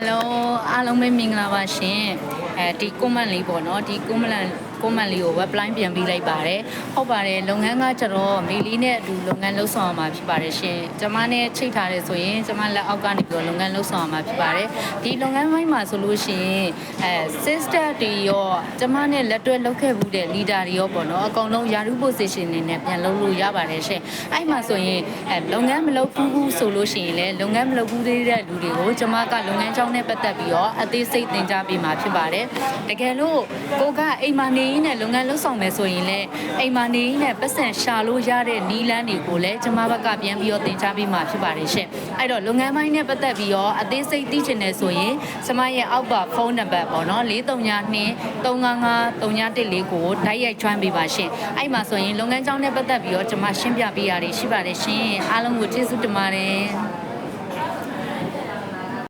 Hello အားလုံးပဲမင်္ဂလာပါရှင်ဒီ comment လေးပေါ့နော်ဒီ comment လေးကို web line ပြန်ပြီးလိုက်ပါတယ်ဟုတ်ပါတယ်လုပ်ငန်းကကျတော့မေလီနဲ့အတူလုပ်ငန်းလှုပ်ဆောင်ရမှာဖြစ်ပါတယ်ရှင်ကျမနဲ့ချိတ်ထားတယ်ဆိုရင်ကျမလက်အောက်ကနေပြီးတော့လုပ်ငန်းလှုပ်ဆောင်ရမှာဖြစ်ပါတယ်ဒီလုပ်ငန်းပိုင်းမှာဆိုလို့ရှိရင်sister တွေရောကျမနဲ့လက်တွဲလုပ်ခဲ့မှုတဲ့ leader တွေရောပေါ့နော်အကုန်လုံးယာရု position နေနဲ့ပြန်လုပ်လို့ရပါတယ်ရှင်အဲ့မှာဆိုရင်လုပ်ငန်းမလုပ်ဘူးဆိုလို့ရှိရင်လည်းလုပ်ငန်းမလုပ်ဘူးသေးတဲ့လူတွေကိုကျမကလုပ်ငန်းကြောင်းနဲ့ပတ်သက်ပြီးတော့အသေးစိတ်သင်ကြားပေးမှာဖြစ်ပါတယ်တကယ်လို့ကိုကအိမ်မှာနေရင်းနဲ့လုပ်ငန်းလုပ်ဆောင်မယ်ဆိုရင်လည်းအိမ်မှာနေရင်းနဲ့ပတ်စံရှာလို့ရတဲ့နီးလန်းတွေကိုလည်းကျမဘက်ကပြန်ပြီးတော့သင်ကြားပေးမှာဖြစ်ပါတယ်ရှင်အဲ့တော့လုပ်ငန်းပိုင်းနဲ့ပတ်သက်ပြီးတော့အသေးစိတ်သိချင်တယ်ဆိုရင်ကျမရဲ့အောက်ပါဖုန်းနံပါတ်ပေါ့နော်432-355-314ကိုတိုက်ရိုက် join ပေးပါရှင်အဲ့မှာဆိုရင်လုပ်ငန်းကြောင်းနဲ့ပတ်သက်ပြီးတော့ကျမရှင်းပြပေးရရှိပါတယ်ရှင်အားလုံးကိုကျေးဇူးတင်ပါတယ်